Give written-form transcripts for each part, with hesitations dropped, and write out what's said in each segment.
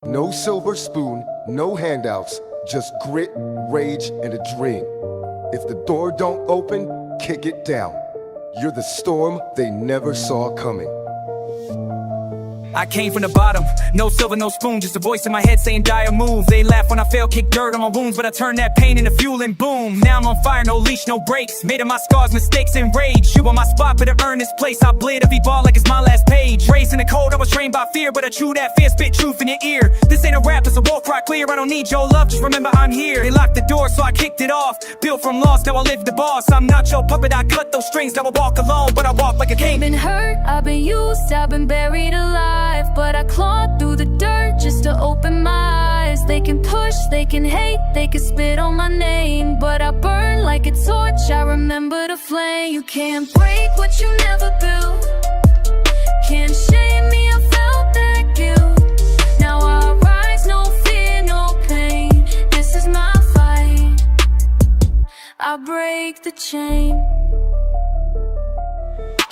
No silver spoon, no handouts, just grit, rage, and a dream. If the door don't open, kick it down. You're the storm they never saw coming. I came from the bottom, no silver, no spoon, just a voice in my head saying dire move. They laugh when I fail, kick dirt on my wounds, but I turn that pain into fuel and boom. Now I'm on fire, no leash, no brakes, made of my scars, mistakes, and rage. You on my spot, better earn this place. I bleed every ball like it's my last page. Raised in the cold, I was trained by fear, but I chew that fear, spit truth in your ear. This ain't a rap, it's a war cry clear. I don't need your love, just remember I'm here. They locked the door, so I kicked it off. Built from lost, now I live the boss. I'm not your puppet, I cut those strings. Now I walk alone, but I walk like a king. I've been hurt, I've been used, I've been buried alive, but I clawed through the dirt just to open my eyes. They can push, they can hate, they can spit on my name, but I burn like a torch, I remember the flame. You can't break what you never built, can't shame me, I felt that guilt. Now I rise, no fear, no pain, this is my fight, I break the chain.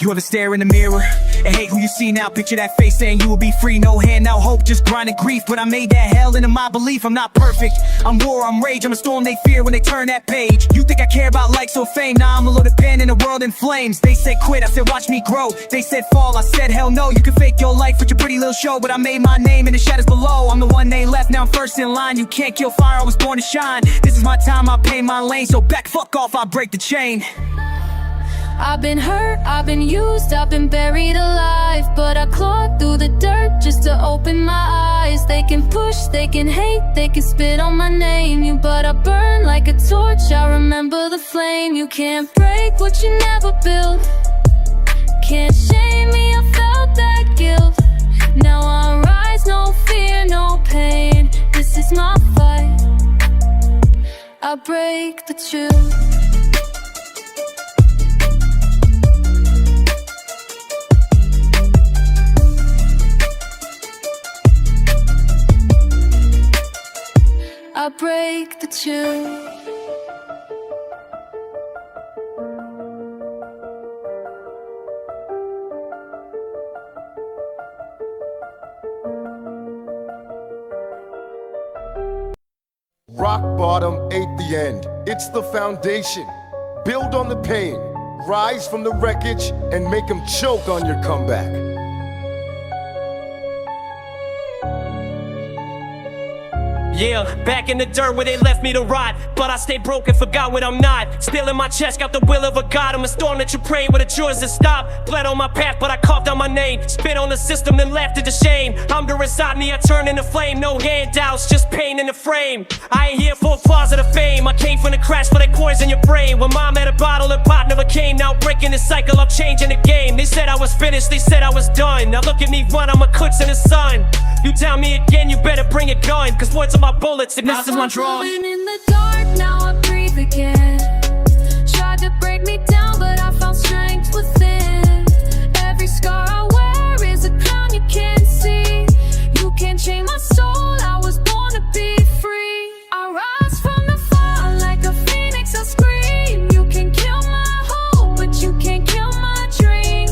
You ever stare in the mirror and hate who you see now? Picture that face saying you will be free. No hand, no hope, just grinding grief. But I made that hell into my belief. I'm not perfect, I'm war, I'm rage. I'm a storm they fear when they turn that page. You think I care about likes or fame? Nah, I'm a loaded pen in a world in flames. They said quit, I said watch me grow. They said fall, I said hell no. You can fake your life with your pretty little show, but I made my name in the shadows below. I'm the one they left, now I'm first in line. You can't kill fire, I was born to shine. This is my time, I pay my lane. So back, fuck off, I break the chain. I've been hurt, I've been used, I've been buried alive, but I clawed through the dirt just to open my eyes. They can push, they can hate, they can spit on my name, but I burn like a torch, I remember the flame. You can't break what you never built, can't shame me, I felt that guilt. Now I rise, no fear, no pain, this is my fight, I break the truth. I break the chain. Rock bottom ain't the end, it's the foundation. Build on the pain, rise from the wreckage, and make them choke on your comeback. Yeah, back in the dirt where they left me to rot, but I stay broke and forgot what I'm not. Still in my chest, got the will of a god. I'm a storm that you pray with a choice to stop. Bled on my path, but I carved out my name. Spit on the system, then laughed at the shame. I'm the Rasatni, I turn into flame. No handouts, just pain in the frame. I ain't here for applause or the fame. I came from the crash, but they poison your brain. When mom had a bottle and pop never came. Now breaking the cycle, I'm changing the game. They said I was finished, they said I was done. Now look at me run, I'm a kuts in the sun. You tell me again, you better bring a gun, cause words are my bullets and this is my draw. In the dark, now I breathe again. Tried to break me down, but I found strength within. Every scar I wear is a crown you can't see. You can't chain my soul, I was born to be free. I rise from the fall like a phoenix, I scream. You can kill my hope, but you can't kill my dream.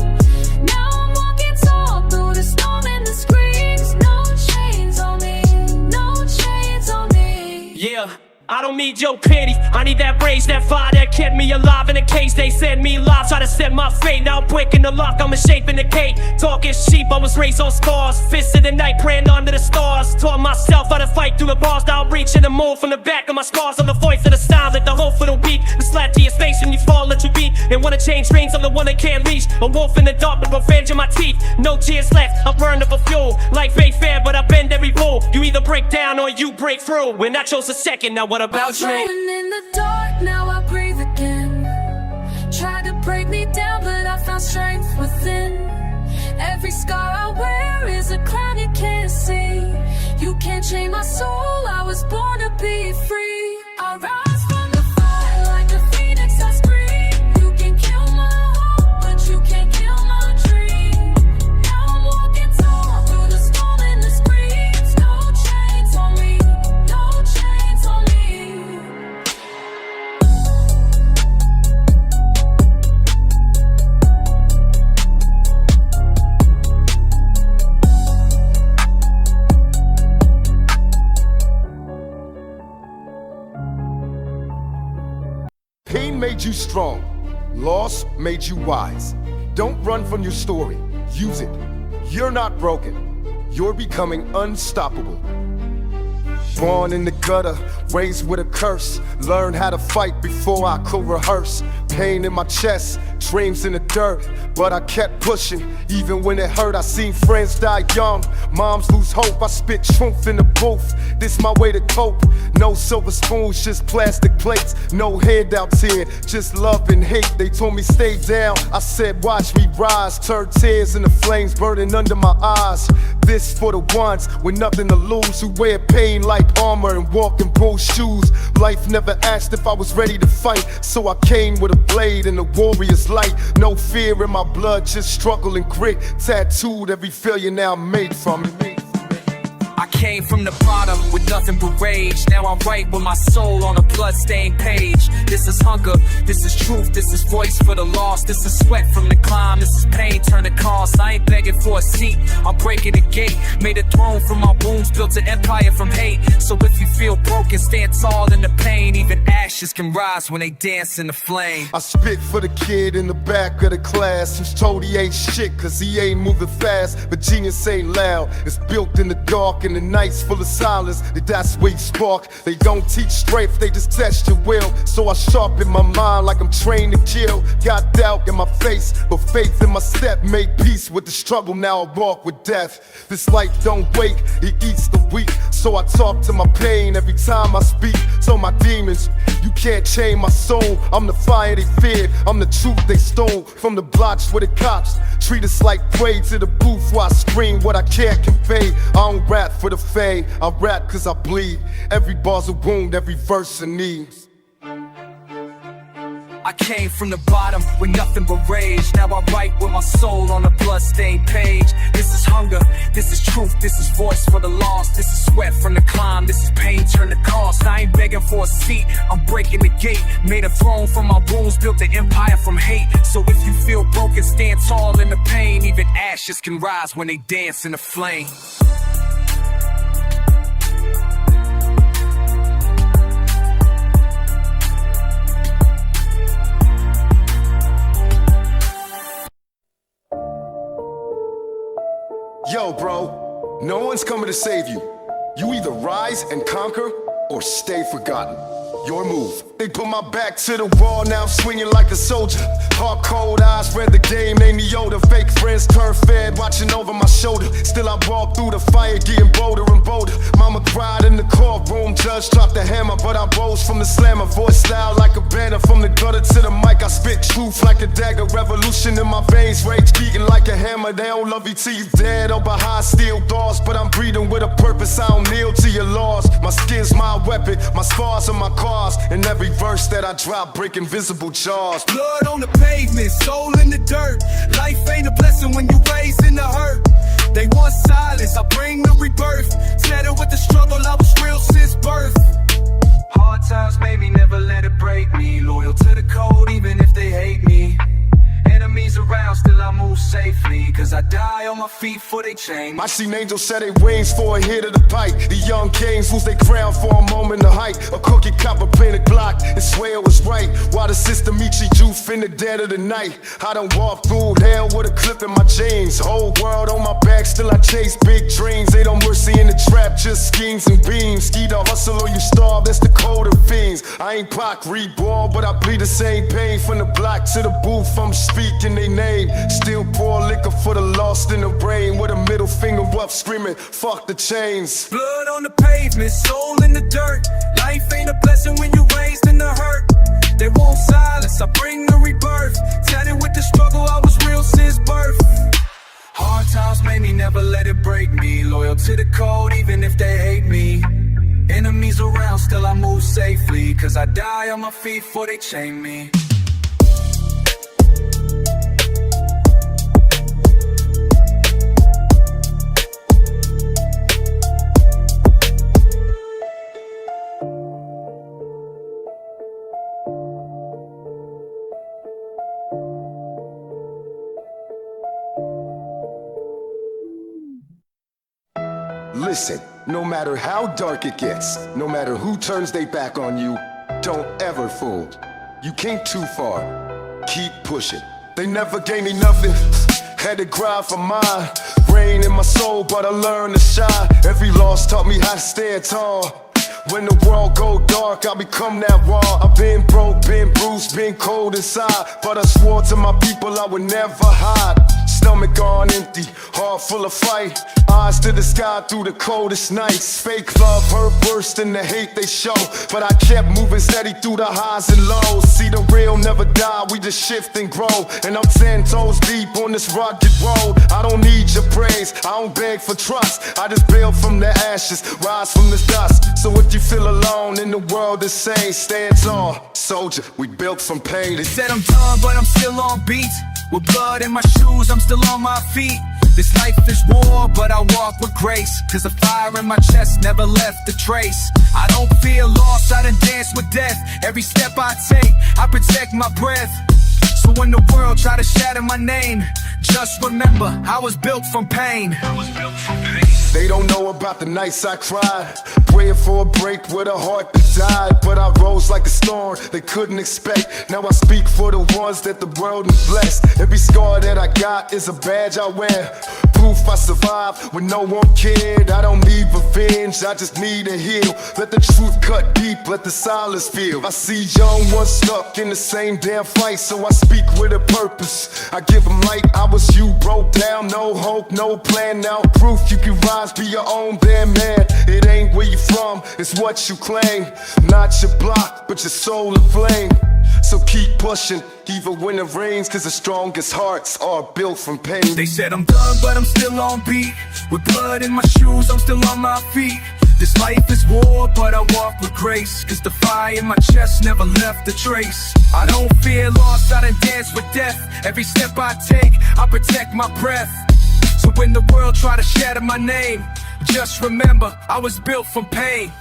Now I'm walking tall through the storm and the screams. No chains on me, no chains on me. Yeah, I don't need your pity, I need that rage, that fire that kept me alive in a case. They said me live, try to set my fate. Now I'm breaking the lock, I'm a shape in the cake. Talking sheep, I was raised on scars. Fists in the night, praying under the stars. Taught myself how to fight through the bars. Now I'm reaching the moon from the back of my scars. I'm the voice of the style, like the hope for the weak. The slap to your face when you fall, let you beat. And wanna change dreams, I'm the one that can't reach. A wolf in the dark with revenge in my teeth. No tears left, I burned up a fuel. Life ain't fair, but I bend every rule. You either break down or you break through. When I chose a second, now what about you? In the dark, now I breathe again. Tried to break me down, but I found strength within. Every scar I wear is a crown you can't see. You can't chain my soul, I was born to be free. I rise from the fire like a phoenix, I scream. You can kill my hope, but you can't kill my dream. Now I'm walking tall through the storm and the screams. No chains on me, no chains on me. made you strong. Loss made you wise. Don't run from your story. Use it. You're not broken. You're becoming unstoppable. Born in the gutter, raised with a curse. Learned how to fight before I could rehearse. Pain in my chest, dreams in the dirt. But I kept pushing, even when it hurt. I seen friends die young, moms lose hope. I spit truth in the booth, this my way to cope. No silver spoons, just plastic plates. No handouts here, just love and hate. They told me stay down, I said watch me rise. Turn tears into flames burning under my eyes. This for the ones with nothing to lose, who wear pain like armor and walk in bull shoes. Life never asked if I was ready to fight, so I came with a blade and a warrior's light. No fear in my blood, just struggle and grit. Tattooed every failure now made from it. I came from the bottom with nothing but rage. Now I write with my soul on a bloodstained page. This is hunger, this is truth, this is voice for the lost. This is sweat from the climb, this is pain turned to cost. I ain't begging for a seat, I'm breaking the gate. Made a throne from my wounds, built an empire from hate. So if you feel broken, stand tall in the pain. Even ashes can rise when they dance in the flame. I spit for the kid in the back of the class who's told he ain't shit cause he ain't moving fast. But genius ain't loud, it's built in the dark. In the nights full of silence, that's where you spark. They don't teach strength, they just test your will. So I sharpen my mind like I'm trained to kill. Got doubt in my face, but faith in my step. Made peace with the struggle, now I walk with death. This life don't wake, it eats the weak. So I talk to my pain every time I speak. So my demons, you can't chain my soul. I'm the fire they feared, I'm the truth they stole. From the blocks where the cops treat us like prey, to the booth where I scream what I can't convey. I don't rap for the fame, I rap cause I bleed. Every bar's a wound, every verse a need. I came from the bottom with nothing but rage. Now I write with my soul on a bloodstained page. This is hunger, this is truth, this is voice for the lost. This is sweat from the climb, this is pain turned to cost. I ain't begging for a seat, I'm breaking the gate. Made a throne from my wounds, built an empire from hate. So if you feel broken, stand tall in the pain. Even ashes can rise when they dance in the flame. Yo, bro, no one's coming to save you. You either rise and conquer or stay forgotten. Your move. They put my back to the wall, now I'm swinging like a soldier. Hard cold eyes read the game, named me Yoda. Fake friends turn fed, watching over my shoulder. Still I walk through the fire, getting bolder and bolder. Mama cried in the courtroom, judge dropped the hammer, but I rose from the slammer. Voice loud like a banner, from the gutter to the mic. I spit truth like a dagger, revolution in my veins, rage beating like a hammer. They don't love you till you dead or behind steel doors, but I'm breathing with a purpose. I don't kneel to your laws. My skin's my weapon, my scars are my cars. In every verse that I drop, break invisible jaws. Blood on the pavement, soul in the dirt. Life ain't a blessing when you raised in the hurt. They want silence, I bring the rebirth. Tattered with the struggle, I was real since birth. Hard times made me, never let it break me. Loyal to the code, even if they hate me. Enemies around, still I move safely. Cause I die on my feet for they change. I seen angels set their wings for a hit of the pipe. The young kings lose their crown for a moment of hype. A cookie copper painted block and swear it was right. While the system eat you juice in the dead of the night. I done walked through hell with a clip in my jeans. Whole world on my back, still I chase big dreams. They don't mercy in the trap, just schemes and beams. Either hustle or you starve, that's the code of fiends. I ain't Pac reborn, but I bleed the same pain. From the block to the booth, I'm speaking their name. Still pour liquor for the lost in the rain. With a middle finger up screaming, fuck the chains. Blood on the pavement, soul in the dirt. Life ain't a blessing when you raised in the hurt. They want silence, I bring the rebirth. Tatted with the struggle, I was real since birth. Hard times made me, never let it break me. Loyal to the code, even if they hate me. Enemies around, still I move safely. Cause I die on my feet before they chain me. Listen, no matter how dark it gets, no matter who turns their back on you, don't ever fold. You came too far. Keep pushing. They never gave me nothing. Had to grind for mine. Rain in my soul, but I learned to shine. Every loss taught me how to stand tall. When the world go dark, I become that wall. I've been broke, been bruised, been cold inside, but I swore to my people I would never hide. Stomach gone empty, heart full of fight. Eyes to the sky through the coldest nights. Fake love hurt worse than the hate they show, but I kept moving steady through the highs and lows. See, the real never die, we just shift and grow. And I'm 10 toes deep on this rugged road. I don't need your praise, I don't beg for trust. I just build from the ashes, rise from the dust. So if you feel alone in the world the same, stand tall, soldier, we built from pain. They said I'm done, but I'm still on beat. With blood in my shoes, I'm still on my feet. This life is war, but I walk with grace. Cause the fire in my chest never left a trace. I don't feel lost, I done dance with death. Every step I take, I protect my breath. So when the world try to shatter my name, just remember, I was built from pain. They don't know about the nights I cried, praying for a break with a heart that died. But I rose like a storm they couldn't expect. Now I speak for the ones that the world has blessed. Every scar that I got is a badge I wear, proof I survived when no one cared. I don't need revenge, I just need to heal. Let the truth cut deep, let the silence feel. I see young ones stuck in the same damn fight, so I speak with a purpose. I give them light, I was you, broke down, no hope, no plan. Now proof you can rise, be your own damn man. It ain't where you from, it's what you claim. Not your block, but your soul aflame. So keep pushing, even when it rains, cause the strongest hearts are built from pain. They said I'm done, but I'm still on beat. With blood in my shoes, I'm still on my feet. This life is war, but I walk with grace. Cause the fire in my chest never left a trace. I don't fear loss, I done dance with death. Every step I take, I protect my breath. So when the world try to shatter my name, just remember, I was built from pain.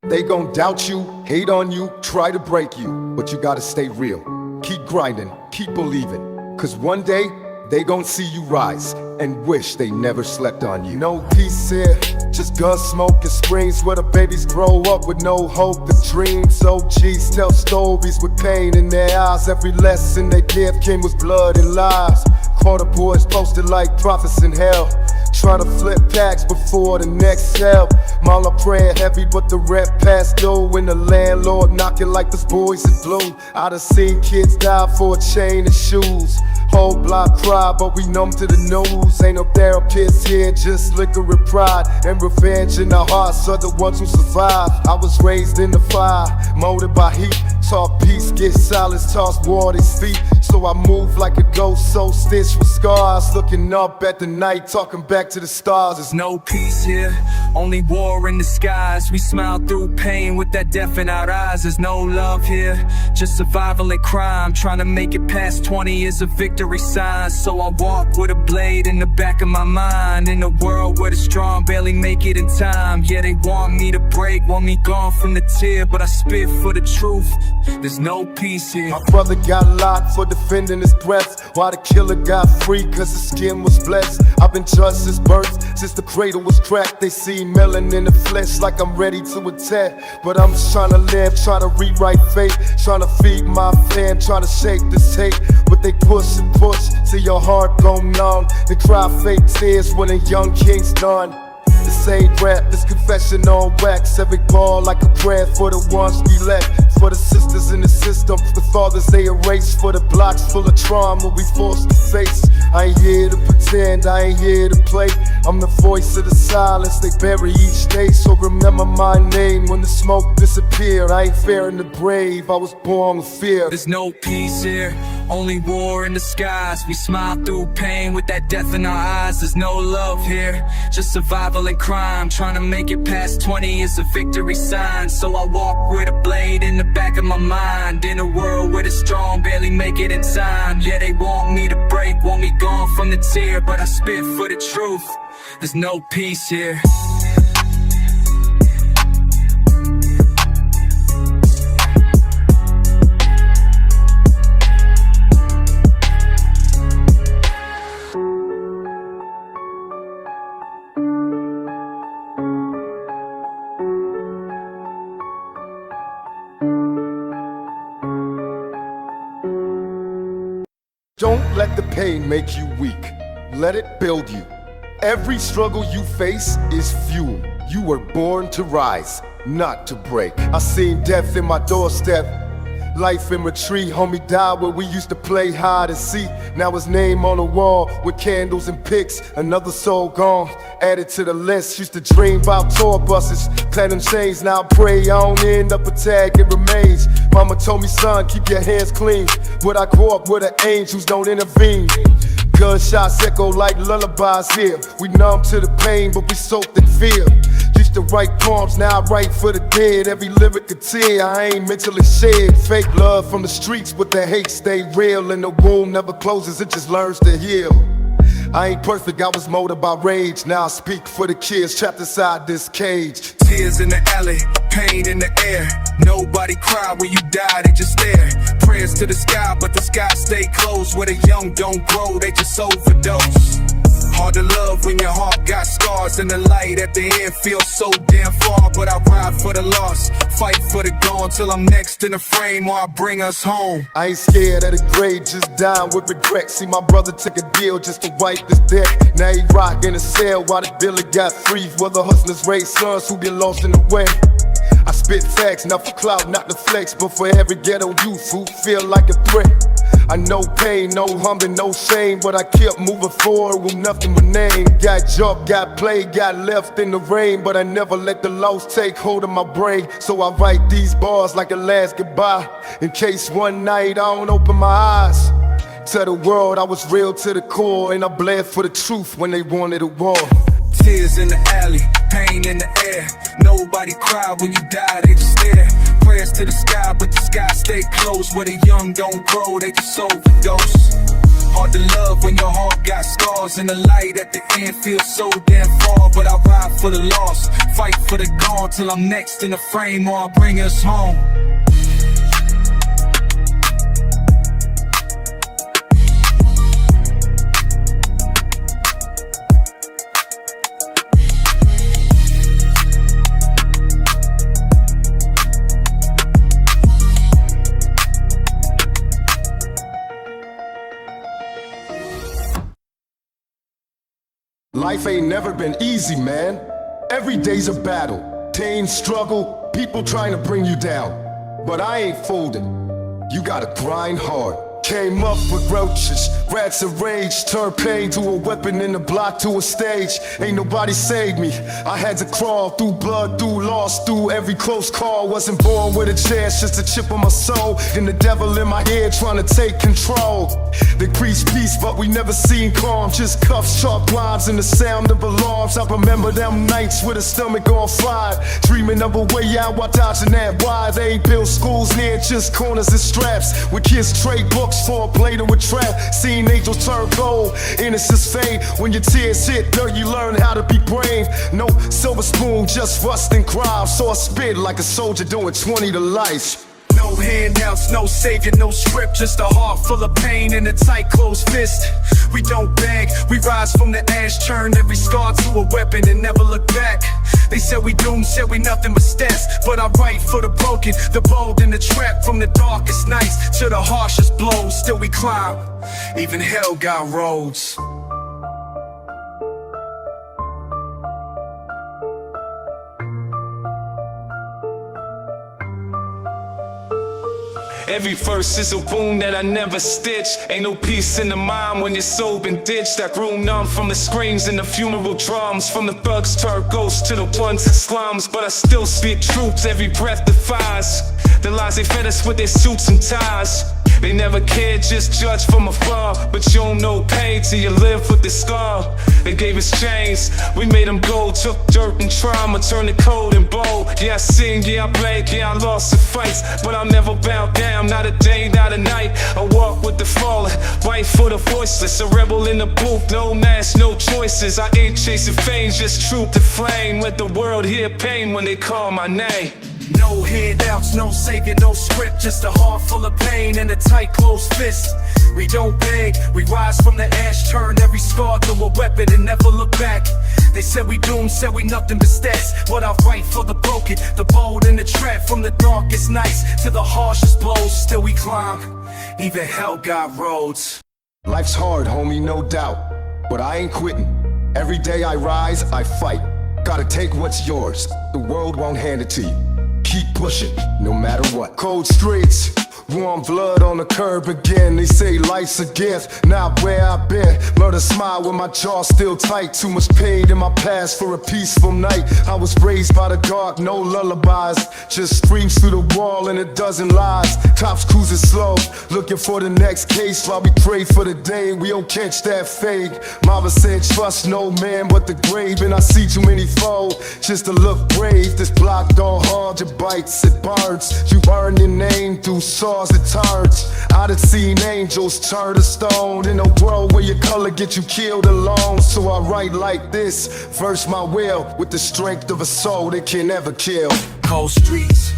They gon' doubt you, hate on you, try to break you, but you gotta stay real. Keep grinding, keep believing, cause one day they gon' see you rise and wish they never slept on you. No peace here, just gun smoke and screams where the babies grow up with no hope and dreams. OGs tell stories with pain in their eyes. Every lesson they give came with blood and lies. Quarter boys posted like prophets in hell, trying to flip packs before the next sale. Mala praying heavy, but the rep passed through. And the landlord knocking like this boys in blue. I done seen kids die for a chain of shoes. Whole block cry, but we numb to the news. Ain't no therapist here, just liquor and pride and revenge in our hearts of the ones who survive. I was raised in the fire, molded by heat. Taught peace, get silence, toss war at his feet. So I move like a ghost, so stitched with scars. Looking up at the night, talking back to the stars. There's no peace here, only war in the skies. We smile through pain with that death in our eyes. There's no love here, just survival and crime. Trying to make it past 20 is a victory sign. So I walk with a blade in the back of my mind. In a world where the strong barely make it in time. Yeah, they want me to break, want me gone from the tear, but I spit for the truth. There's no peace here. My brother got locked for defending his breath, while the killer got free cause his skin was blessed. I've been judged since birth, since the cradle was cracked. They see melon in the flesh like I'm ready to attack. But I'm just trying to live, trying to rewrite fate, trying to feed my fam, trying to shake this hate. But they push and push till your heart go numb. They cry fake tears when a young king's done. The same rap, this confession on wax. Every ball like a prayer for the ones we left. For the sisters in the system, the fathers they erase. For the blocks full of trauma we forced to face. I ain't here to pretend, I ain't here to play. I'm the voice of the silence they bury each day. So remember my name when the smoke disappear. I ain't fearing the brave, I was born with fear. There's no peace here, only war in the skies. We smile through pain with that death in our eyes. There's no love here, just survival and crime. Trying to make it past 20 is a victory sign. So I walk with a blade in the back of my mind. In a world where the strong barely make it in time. Yeah, they want me to break, want me gone from the tear, but I spit for the truth. there's no peace here. Don't let the pain make you weak. Let it build you. Every struggle you face is fuel. You were born to rise, not to break. I seen death in my doorstep. Life in retreat, homie died where we used to play hide and seek. Now his name on the wall with candles and pics. Another soul gone, added to the list. Used to dream about tour buses, platinum chains. Now I pray I don't end up a tag, it remains. Mama told me, son, keep your hands clean. Would I grow up with the angels don't intervene? Gunshots echo like lullabies here. We numb to the pain, but we soaked in fear. Used to write poems, now I write for the dead. Every lyric a tear, I ain't mentally shed. Fake love from the streets, but the hate stay real. And the wound never closes, it just learns to heal. I ain't perfect, I was molded by rage. Now I speak for the kids trapped inside this cage. Tears in the alley, pain in the air. Nobody cry when you die, they just stare. Prayers to the sky, but the sky stay closed. Where the young don't grow, they just overdose. Hard to love when your heart got scars, and the light at the end feels so damn far. But I ride for the lost, fight for the gone, till I'm next in the frame or I bring us home. I ain't scared of the grave, just dying with regret. See my brother took a deal just to wipe this debt. Now he rock in a cell while the dealer got free. Whether hustlers raise sons who get lost in the way. I spit facts, not for clout, not the flex, but for every ghetto youth who feel like a threat. I know pain, no humbling, no shame, but I kept moving forward with nothing but name. Got jumped, got played, got left in the rain, but I never let the loss take hold of my brain. So I write these bars like a last goodbye, in case one night I don't open my eyes. Tell the world I was real to the core, and I bled for the truth when they wanted a war. Tears in the alley, pain in the air. Nobody cry when you die, they just stare. Prayers to the sky, but the sky stay closed. Where the young don't grow, they just overdose. Hard to love when your heart got scars, and the light at the end feels so damn far. But I ride for the lost, fight for the gone, till I'm next in the frame or I bring us home. Life ain't never been easy, man. Every day's a battle. Pain, struggle, people trying to bring you down. But I ain't folding. You gotta grind hard. Came up with roaches, rats of rage. Turned pain to a weapon and a block to a stage. Ain't nobody saved me. I had to crawl through blood, through loss, through every close call. Wasn't born with a chance, just a chip on my soul. And the devil in my head trying to take control. They preach peace, but we never seen calm. Just cuffs, sharp lines, and the sound of alarms. I remember them nights with a stomach on fire, dreaming of a way out while dodging that wire. They ain't built schools near, just corners and straps. With kids trade books for a blade or a trap. Seen angels turn cold, innocence fade. When your tears hit dirt, you learn how to be brave. No silver spoon, just rust and crime. So I spit like a soldier doing 20 to life. No handouts, no savior, no script. Just a heart full of pain and a tight closed fist. We don't beg, we rise from the ash. Turn every scar to a weapon and never look back. They said we doomed, said we nothing but stats. But I write for the broken, the bold and the trapped. From the darkest nights to the harshest blows. Still we climb, even hell got roads. Every verse is a wound that I never stitch. Ain't no peace in the mind when your soul been ditched. I grew numb from the screams and the funeral drums. From the thugs turned ghosts to the ones in slums. But I still speak truths, every breath defies the lies they fed us with their suits and ties. They never cared, just judge from afar. But you don't know pain till you live with the scar. They gave us chains, we made them gold. Took dirt and trauma, turned it cold and bold. Yeah, I sing, yeah, I blame, yeah, I lost the fights. But I'll never bow down, not a day, not a night. I walk with the fallen, fight for the voiceless. A rebel in the booth, no mask, no choices. I ain't chasing fame, just truth to flame. Let the world hear pain when they call my name. No handouts, no saving, no script. Just a heart full of pain and a tight closed fist. We don't beg, we rise from the ash. Turn every scar to a weapon and never look back. They said we doomed, said we nothing but stats. But I fight for the broken, the bold and the trap. From the darkest nights to the harshest blows. Still we climb, even hell got roads. Life's hard, homie, no doubt, but I ain't quitting. Every day I rise, I fight. Gotta take what's yours, the world won't hand it to you. Keep pushing, no matter what. Cold streets, warm blood on the curb again. They say life's a gift, not where I've been. Learn to smile with my jaw still tight. Too much pain in my past for a peaceful night. I was raised by the dark, no lullabies. Just screams through the wall and a dozen lies. Cops cruising slow, looking for the next case. While we pray for the day we don't catch that fake. Mama said trust no man but the grave. And I see too many foes just to look brave. This block don't hard, it bites, it burns. You burn your name through saws and turns. I done seen angels turn to stone. In a world where your color get you killed alone. So I write like this, verse my will. With the strength of a soul that can never kill. Cold streets,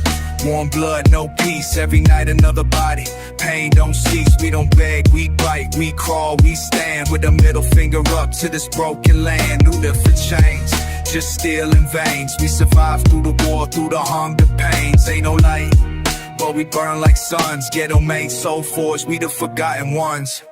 warm blood, no peace. Every night another body, pain don't cease. We don't beg, we bite, we crawl, we stand. With a middle finger up to this broken land. New different chains, just stealing veins. We survive through the war, through the hunger pains. Ain't no light, but we burn like suns. Ghetto made soul forged, we the forgotten ones.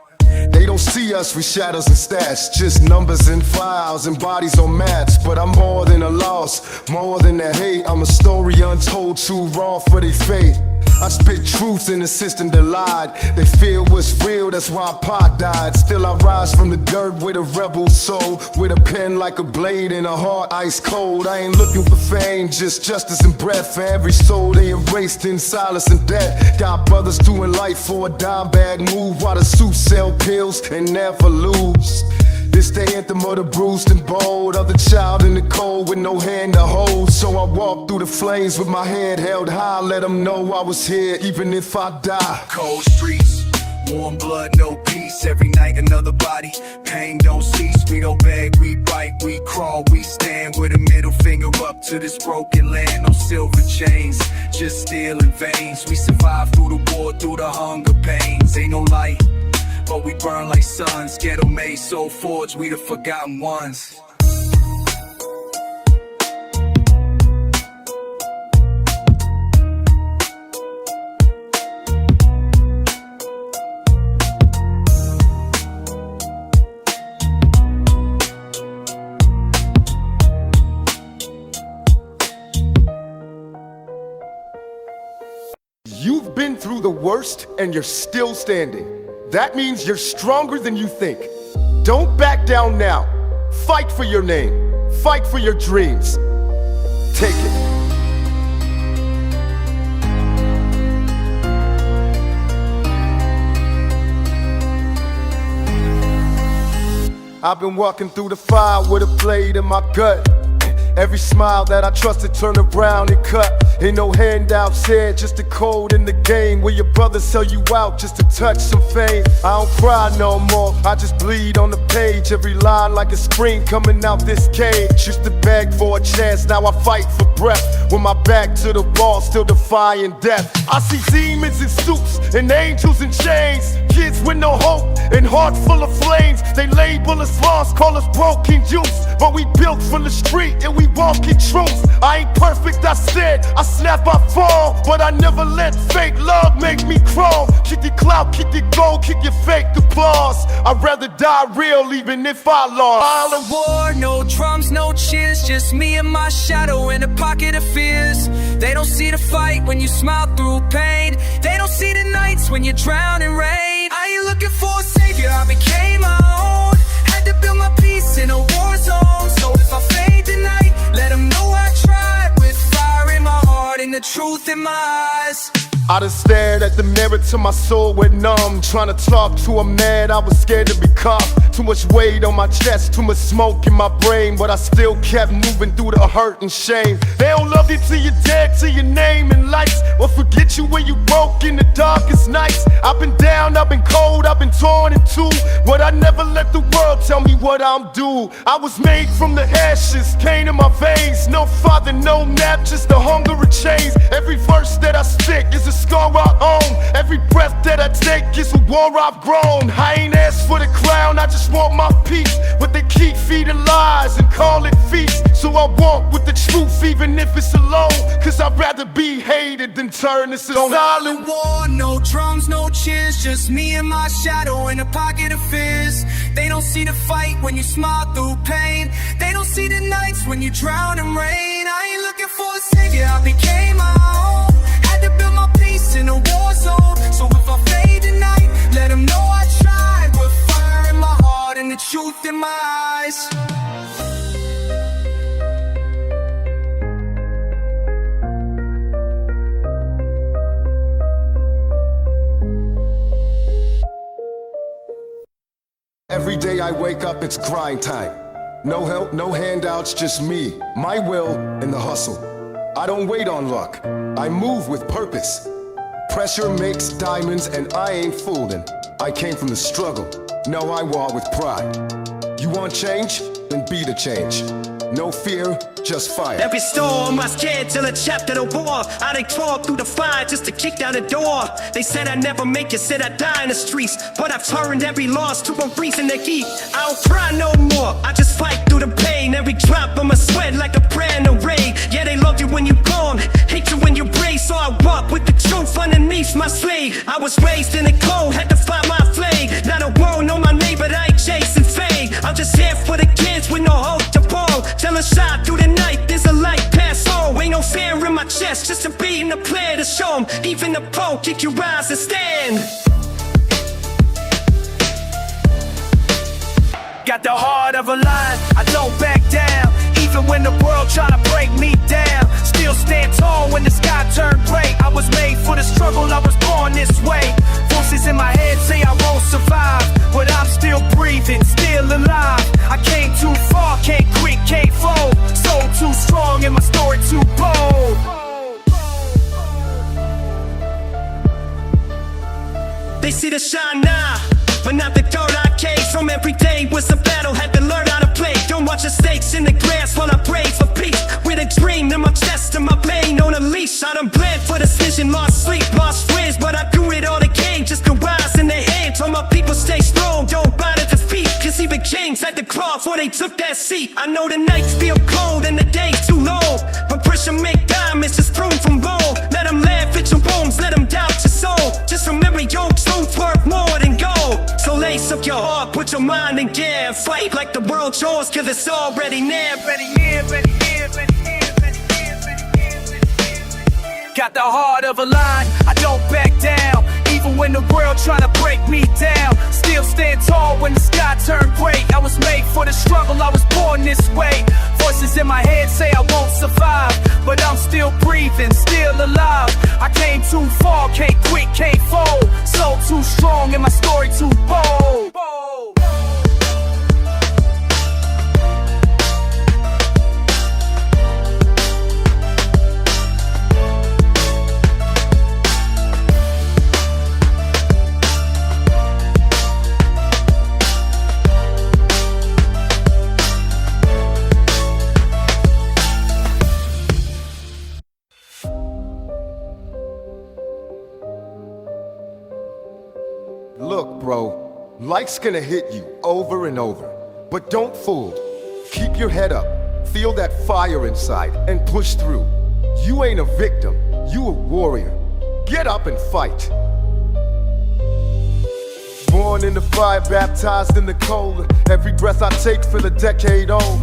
They don't see us with shadows and stats, just numbers and files and bodies on maps. But I'm more than a loss, more than a hate. I'm a story untold, too raw for their faith. I spit truth in a system that lied. They feel what's real, that's why Pac died. Still I rise from the dirt with a rebel soul, with a pen like a blade and a heart ice cold. I ain't looking for fame, just justice and breath for every soul they erased in silence and death. Got brothers doing life for a dime bag move, while the suits sell pills and never lose. This the anthem of the bruised and bold, of the child in the cold with no hand to hold. So I walk through the flames with my head held high. Let them know I was here even if I die. Cold streets, warm blood, no peace. Every night another body, pain don't cease. We don't beg, we bite, we crawl, we stand. With a middle finger up to this broken land. No silver chains, just stealing veins. We survive through the war, through the hunger pains. Ain't no light, but we burn like suns. Ghetto made, soul forged, we the forgotten ones. You've been through the worst and you're still standing. That means you're stronger than you think. Don't back down now. Fight for your name. Fight for your dreams. Take it. I've been walking through the fire with a blade in my gut. Every smile that I trusted turned around and cut. Ain't no handouts here, just a code in the game where your brothers sell you out just to touch some fame. I don't cry no more, I just bleed on the page. Every line like a scream coming out this cage. Used to beg for a chance, now I fight for breath. With my back to the wall, still defying death. I see demons in suits and angels in chains. Kids with no hope and heart full of flames. They label us lost, call us broken juice. But we built from the street and we walk in truth. I ain't perfect, I said, I snap, I fall. But I never let fake love make me crawl. Kick your clout, kick your gold, kick your fake applause. I'd rather die real even if I lost. All of war, no drums, no cheers. Just me and my shadow in a pocket of fears. They don't see the fight when you smile through pain. They don't see the nights when you drown in rain. I ain't looking for a savior, I became my own. Had to build my peace in a war zone. So if I fade tonight, let them know I tried. With fire in my heart and the truth in my eyes. I done stared at the mirror till my soul went numb. Trying to talk to a man I was scared to become. Too much weight on my chest, too much smoke in my brain, but I still kept moving through the hurt and shame. They don't love you till you're dead, till your name and lights, or forget you when you broke in the darkest nights. I've been down, I've been cold, I've been torn in two, but I never let the world tell me what I'm due. I was made from the ashes, pain in my veins. No father, no nap, just the hunger of chains. Every verse that I stick is a scar I own. Every breath that I take is a war I've grown. I ain't asked for the crown, I just want my peace. But they keep feeding lies and call it feast. So I walk with the truth even if it's alone, cause I'd rather be hated than turn this into silent war. No drums, no cheers, just me and my shadow in a pocket of fears. They don't see the fight when you smile through pain. They don't see the nights when you drown in rain. I ain't looking for a savior, I became my own. Had to build my peace in a war zone. So if I fade tonight, let them know I tried. With fire in my heart and the truth in my eyes. Every day I wake up, it's grind time. No help, no handouts, just me, my will, and the hustle. I don't wait on luck, I move with purpose. Pressure makes diamonds and I ain't fooling. I came from the struggle, now I walk with pride. You want change? Then be the change. No fear, just fire. Every storm I scared till a chapter of war. I they tore through the fire just to kick down the door. They said I'd never make it, said I'd die in the streets, but I've turned every loss to a reason to keep. I don't cry no more, I just fight through the pain. Every drop of my sweat like a prayer in a rain. Yeah, they love you when you're gone, hate you when you brave. So I walk with the truth underneath my sleeve. I was raised in the cold, had to find my flame. Not a world, know my name, but I ain't chasing fame. I'm just here for the kids with no hope to fall. Tell a shot through the night, there's a light past all. Ain't no fear in my chest, just a beat and a plan to show 'em. Even the pro, kick your rise and stand. Got the heart of a lion, I don't back down. Even when the world try to break me down, still stand tall when the sky turned gray. I was made for the struggle, I was born this way. Voices in my head say I won't survive, but I'm still breathing, still alive. I came too far, can't quit, can't fold. Soul too strong and my story too bold. They see the shine now, but not the dirt I came from. Every day was a battle, had to learn how to play. Don't watch the stakes in the grass while I pray for peace. With a dream in my chest and my pain on a leash. I done bled for decision, lost sleep, lost friends, but I do it all again just to rise in their hands. All my people stay strong, don't bow to defeat, cause even kings had to crawl before they took that seat. I know the nights feel cold and the days too long, but pressure make diamonds just thrown from bone. Let them laugh at your bones, let them doubt your soul. Just remember your truth worth more than gold. So lace up your heart, put your mind in gear. Fight like the world yours, cause it's already near. Got the heart of a lion, I don't back down. Even when the world try to break me down, still stand tall when the sky turned gray. I was made for the struggle, I was born this way. Voices in my head say I won't survive, but I'm still breathing, still alive. I came too far, can't quit, can't fold. Soul too strong and my story too bold. Look, bro, life's gonna hit you over and over, but don't fold. Keep your head up, feel that fire inside, and push through. You ain't a victim, you a warrior. Get up and fight. Born in the fire, baptized in the cold. Every breath I take feel a decade old.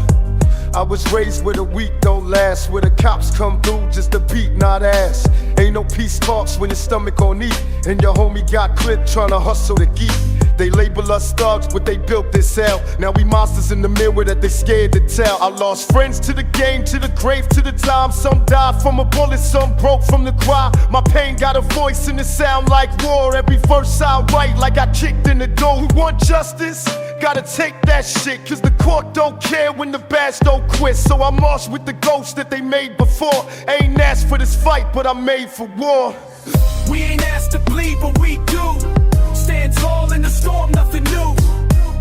I was raised where the weak don't last, where the cops come through just to beat, not ass. Ain't no peace talks when your stomach on eat, and your homie got clipped trying to hustle to geek. They label us thugs, but they built this hell. Now we monsters in the mirror that they scared to tell. I lost friends to the game, to the grave, to the time. Some died from a bullet, some broke from the cry. My pain got a voice and it sound like war. Every verse I write like I kicked in the door. Who want justice? Gotta take that shit, cause the court don't care when the badge don't quit. So I march with the ghosts that they made before. Ain't asked for this fight, but I'm made for war. We ain't asked to bleed, but we do. Stand tall in the storm, nothing new.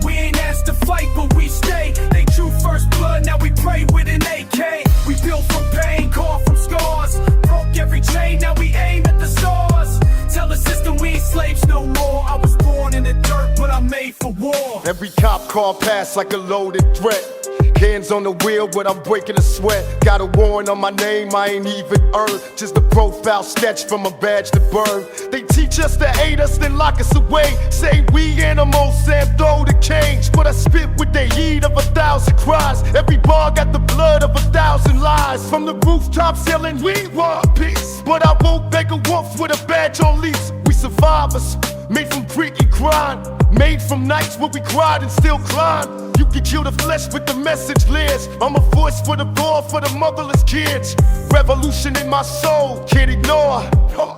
We ain't asked to fight, but we stay. They drew first blood, now we pray with an AK. We built from pain, carved from scars. Broke every chain, now we aim at the stars. Tell the system we ain't slaves no more. I was born in the dirt, but I'm made for war. Every cop car pass like a loaded threat. Hands on the wheel, but I'm breaking a sweat. Got a warrant on my name, I ain't even earned. Just a profile sketch from a badge to burn. They teach us to hate us, then lock us away. Say we animals and throw the cage. But I spit with the heat of 1,000 cries. Every bar got the blood of 1,000 lies. From the rooftops yelling, we want peace. But I won't beg a wolf with a badge on lease. We survivors, made from grit and grind. Made from nights where we cried and still climb. You can kill the flesh with the message lives. I'm a voice for the poor, for the motherless kids. Revolution in my soul, can't ignore.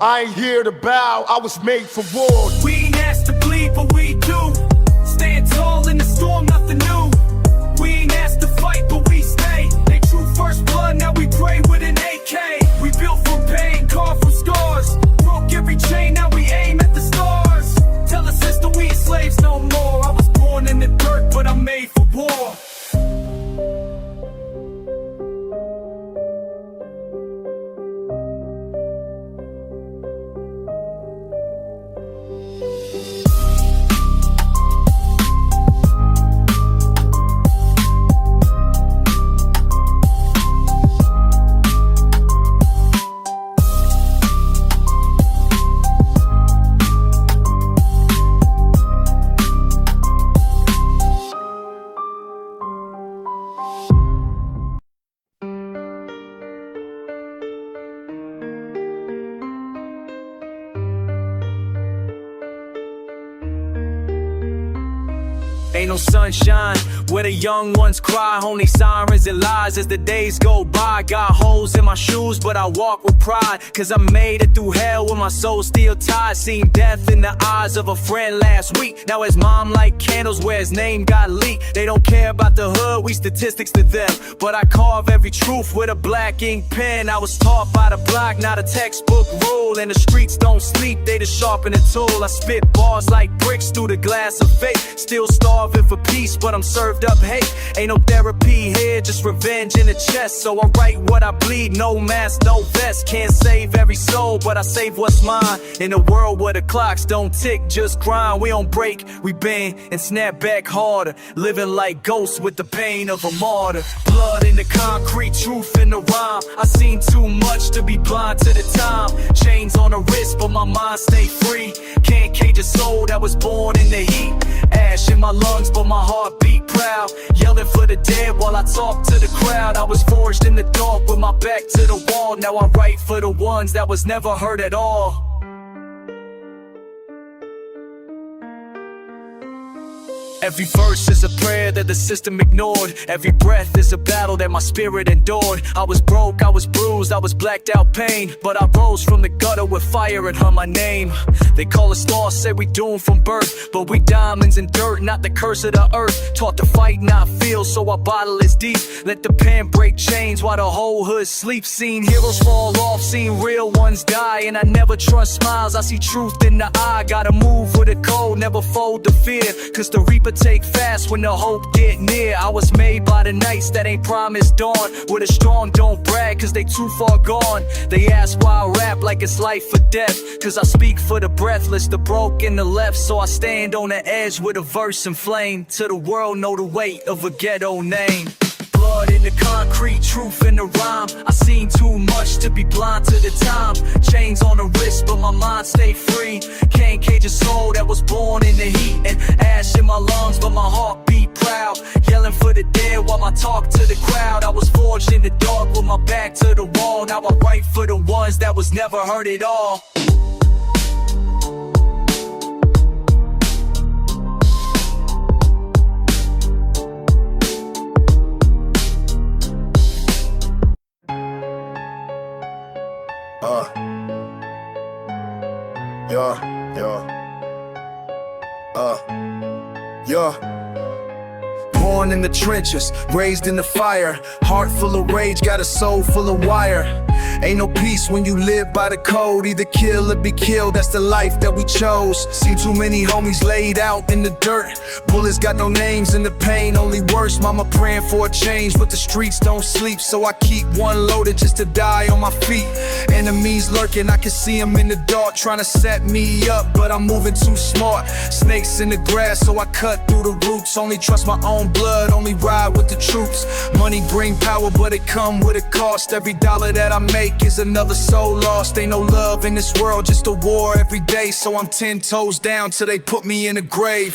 I ain't here to bow, I was made for war. We ain't asked to bleed, but we do. Stand tall in the storm, nothing new. We ain't asked to fight, but we stay. They drew first blood, now we pray with an AK. We built from pain, carved from scars. Broke every chain, now we aim at the stars. Tell the system we ain't slaves no more. I was born in the dirt, but I'm made for war. Ain't no sunshine where the young ones cry. Only sirens and lies as the days go by. Got holes in my shoes, but I walk with pride. Cause I made it through hell with my soul still tied. Seen death in the eyes of a friend last week. Now his mom light candles where his name got leaked. They don't care about the hood, we statistics to them. But I carve every truth with a black ink pen. I was taught by the block, not a textbook rule. And the streets don't sleep, they just sharpen the tool. I spit bars like bricks through the glass of faith. Still starving for peace, but I'm served up hate. Ain't no therapy here, just revenge in the chest. So I write what I bleed, no mask, no vest. Can't save every soul, but I save what's mine. In a world where the clocks don't tick, just grind. We don't break, we bend and snap back harder. Living like ghosts with the pain of a martyr. Blood in the concrete, truth in the rhyme. I seen too much to be blind to the time. Chains on the wrist, but my mind stay free. Can't cage a soul that was born in the heat. Ash in my lungs, but my heart beat proud. Yelling for the dead while I talk to the crowd. I was forged in the dark with my back to the wall. Now I write for the ones that was never heard at all. Every verse is a prayer that the system ignored. Every breath is a battle that my spirit endured. I was broke, I was bruised, I was blacked out pain. But I rose from the gutter with fire and hum my name. They call us lost, say we doomed from birth. But we diamonds in dirt, not the curse of the earth. Taught to fight, not feel, so our bottle is deep. Let the pen break chains while the whole hood sleeps. Seen heroes fall off, seen real ones die. And I never trust smiles, I see truth in the eye. Gotta move with a code, never fold to fear. Cause the reaper take fast when the hope get near. I was made by the nights that ain't promised dawn. With a strong don't brag cause they too far gone. They ask why I rap like it's life or death. Cause I speak for the breathless, the broke and the left. So I stand on the edge with a verse and flame. To the world know the weight of a ghetto name. Blood in the concrete, truth in the rhyme. I seen too much to be blind to the time. Chains on the wrist, but my mind stay free. Can't cage a soul that was born in the heat. And ash in my lungs, but my heart beat proud. Yelling for the dead while I talk to the crowd. I was forged in the dark with my back to the wall. Now I write for the ones that was never heard at all. Born in the trenches, raised in the fire. Heart full of rage, got a soul full of wire. Ain't no peace when you live by the code. Either kill or be killed, that's the life that we chose. Seen too many homies laid out in the dirt. Bullets got no names and the pain only worse. Mama praying for a change, but the streets don't sleep. So I keep one loaded just to die on my feet. Enemies lurking, I can see them in the dark, trying to set me up, but I'm moving too smart. Snakes in the grass, so I cut through the roots. Only trust my own blood, only ride with the troops. Money bring power, but it come with a cost. Every dollar that I make is another soul lost. Ain't no love in this world, just a war every day. So I'm 10 toes down till they put me in a grave.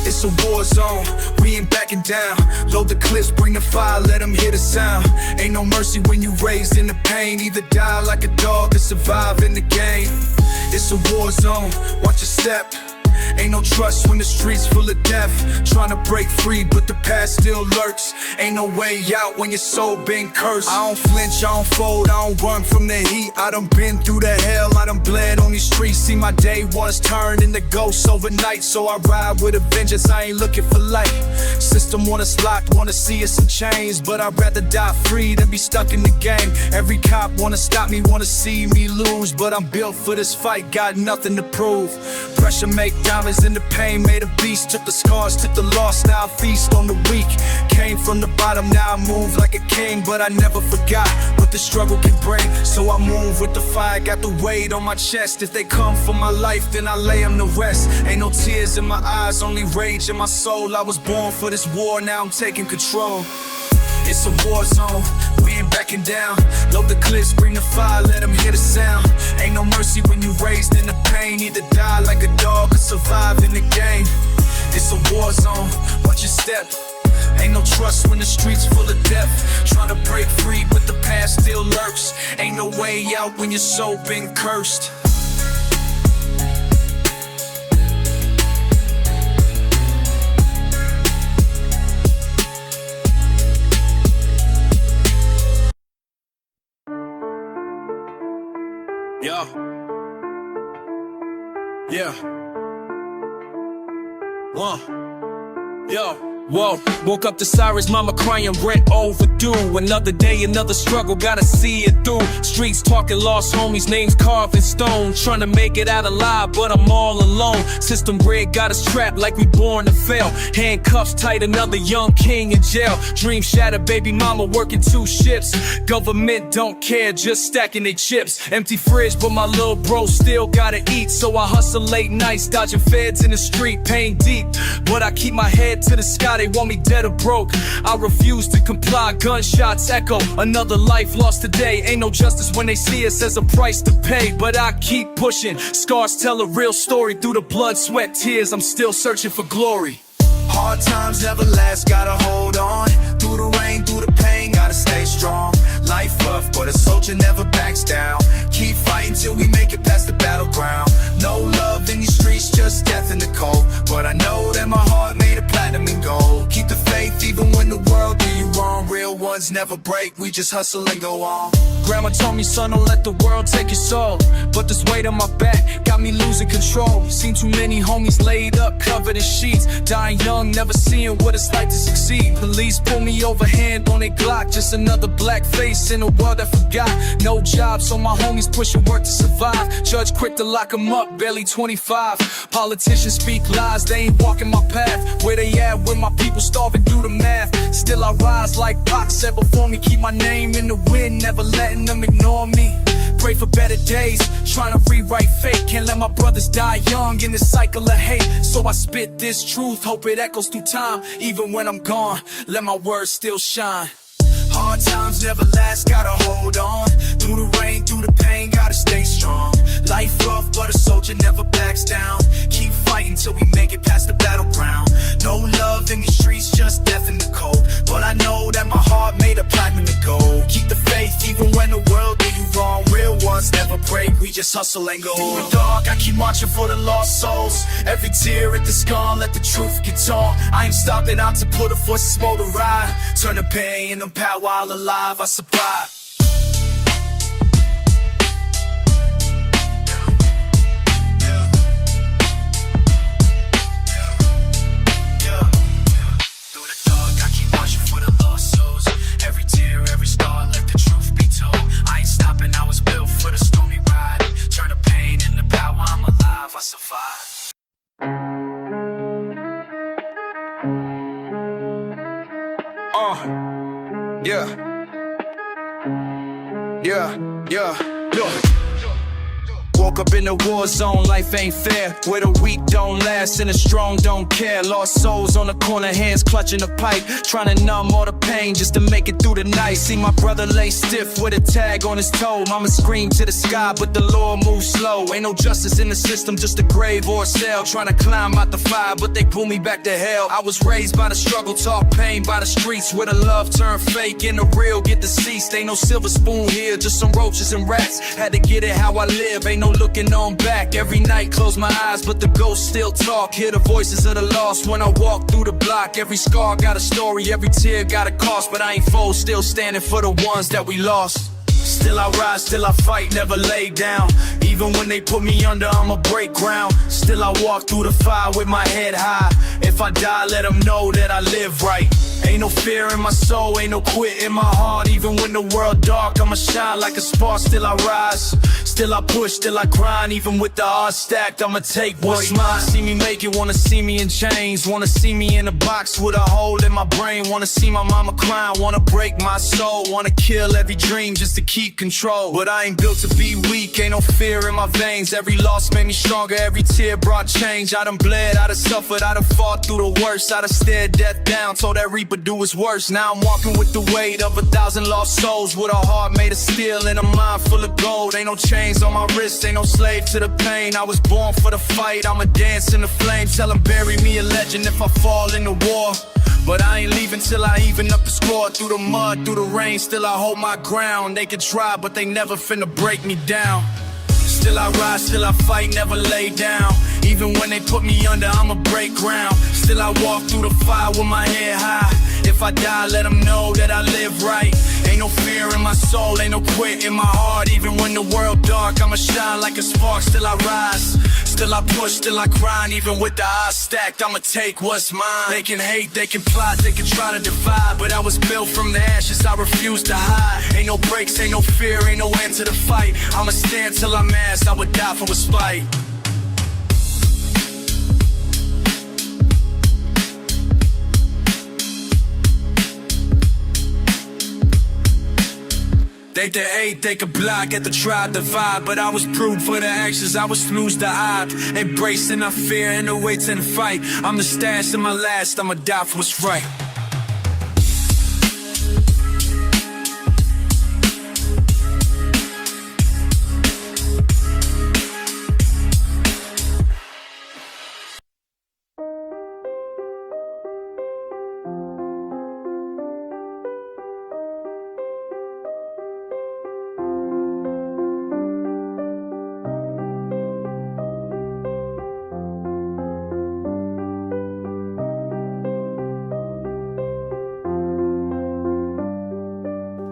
It's a war zone, we ain't backing down. Load the clips, bring the fire, let them hear the sound. Ain't no mercy when you raised in the pain. Either die like a dog or survive in the game. It's a war zone, watch your step. Ain't no trust when the streets full of death. Trying to break free, but the past still lurks. Ain't no way out when your soul been cursed. I don't flinch, I don't fold, I don't run from the heat. I done been through the hell, I done bled on these streets. See my day was turned into ghosts overnight. So I ride with a vengeance, I ain't looking for light. System want us locked, wanna see us in chains, but I'd rather die free than be stuck in the game. Every cop wanna stop me, wanna see me lose, but I'm built for this fight, got nothing to prove. Pressure make diamonds in the pain, made a beast. Took the scars, took the loss, now I feast on the weak. Came from the bottom, now I move like a king, but I never forgot what the struggle can bring. So I move with the fire, got the weight on my chest. If they come for my life, then I lay them to rest. Ain't no tears in my eyes, only rage in my soul. I was born for this war, now I'm taking control. It's a war zone, we ain't backing down. Load the clips, bring the fire, let them hear the sound. Ain't no mercy when you raised in the pain. Either die like a dog or survive in the game. It's a war zone, watch your step. Ain't no trust when the streets full of death. Trying to break free, but the past still lurks. Ain't no way out when your soul been cursed. Yeah. Yeah. Yo. Whoa, woke up to Cyrus, mama crying, rent overdue. Another day, another struggle, gotta see it through. Streets talking, lost homies, names carved in stone. Trying to make it out alive, but I'm all alone. System grid got us trapped like we born to fail. Handcuffs tight, another young king in jail. Dream shattered, baby mama working 2 shifts. Government don't care, just stacking their chips. Empty fridge, but my little bro still gotta eat. So I hustle late nights, dodging feds in the street, pain deep. But I keep my head to the sky. They want me dead or broke, I refuse to comply. Gunshots echo, another life lost today. Ain't no justice when they see us as a price to pay. But I keep pushing, scars tell a real story. Through the blood, sweat, tears, I'm still searching for glory. Hard times never last, gotta hold on. Through the rain, through the pain, gotta stay strong. Life rough, but a soldier never backs down. Keep fighting till we make it past the battleground. No love in these streets, just death in the cold. But I know that my heart made of platinum and gold. Keep the faith even when the world do you wrong. Real ones never break, we just hustle and go on. Grandma told me, son, don't let the world take your soul. But this weight on my back got me losing control. Seen too many homies laid up, covered in sheets. Dying young, never seeing what it's like to succeed. Police pull me over, hand on a Glock. Just another black face in a world that forgot. No job, so my homies pushing work to survive. Judge quick to lock them up, barely 25. Politicians speak lies, they ain't walking my path. Where they at when my people starving through the math? Still I rise like Pac said before me. Keep my name in the wind, never letting them ignore me. Pray for better days, trying to rewrite fate. Can't let my brothers die young in this cycle of hate. So I spit this truth, hope it echoes through time. Even when I'm gone, let my words still shine. Hard times never last, gotta hold on. Through the rain, through the pain, gotta stay strong. Life rough, but a soldier never backs down. Keep fighting till we make it past the battleground. No love in these streets, just death in the cold. But I know that my heart made of platinum and gold. Keep the faith even when the world do you wrong. Real ones never break, we just hustle and go. Through the dark, I keep marching for the lost souls. Every tear at the scar, let the truth get told. I ain't stopping out to put a voice and smolder ride. Turn the pain into power while alive, I survive. Look. Woke up in a war zone, life ain't fair. Where the weak don't last and the strong don't care. Lost souls on the corner, hands clutching the pipe, trying to numb all the pain just to make it through the night. See my brother lay stiff with a tag on his toe. Mama screamed to the sky, but the Lord moves slow. Ain't no justice in the system, just a grave or a cell. Trying to climb out the fire, but they pull me back to hell. I was raised by the struggle, taught pain by the streets, where the love turned fake and the real get deceased. Ain't no silver spoon here, just some roaches and rats. Had to get it how I live, ain't no looking on back. Every night close my eyes, but the ghosts still talk. Hear the voices of the lost when I walk through the block. Every scar got a story, every tear got a cost. But I ain't fold, still standing for the ones that we lost. Still I rise, still I fight, never lay down. Even when they put me under, I'ma break ground. Still I walk through the fire with my head high. If I die, let them know that I live right. Ain't no fear in my soul, ain't no quit in my heart. Even when the world dark, I'ma shine like a spark. Still I rise, still I push, still I grind. Even with the odds stacked, I'ma take what's mine. See me make it, wanna see me in chains. Wanna see me in a box with a hole in my brain. Wanna see my mama crying, wanna break my soul. Wanna kill every dream just to keep control. But I ain't built to be weak, ain't no fear in my veins. Every loss made me stronger, every tear brought change. I done bled, I done suffered, I done fought through the worst. I done stared death down, told that reaper do his worst. Now I'm walking with the weight of 1,000 lost souls, with a heart made of steel and a mind full of gold. Ain't no chains on my wrist, ain't no slave to the pain. I was born for the fight, I'ma dance in the flames. Tell them bury me a legend if I fall in the war. But I ain't leaving till I even up the score. Through the mud, through the rain, still I hold my ground. They can try, but they never finna break me down. Still I rise, still I fight, never lay down. Even when they put me under, I'ma break ground. Still I walk through the fire with my head high. If I die, let them know that I live right. Ain't no fear in my soul, ain't no quit in my heart. Even when the world dark, I'ma shine like a spark. Still I rise, still I push, still I grind. Even with the odds stacked, I'ma take what's mine. They can hate, they can plot, they can try to divide, but I was built from the ashes, I refuse to hide. Ain't no breaks, ain't no fear, ain't no end to the fight. I'ma stand till I'm asked, I would die for a spite. They could hate, they could block, at the tribe divide. But I was proved for the actions, I was flused to hide. Embracing our fear and the weights in the fight. I'm the stash of my last, I'ma die for what's right.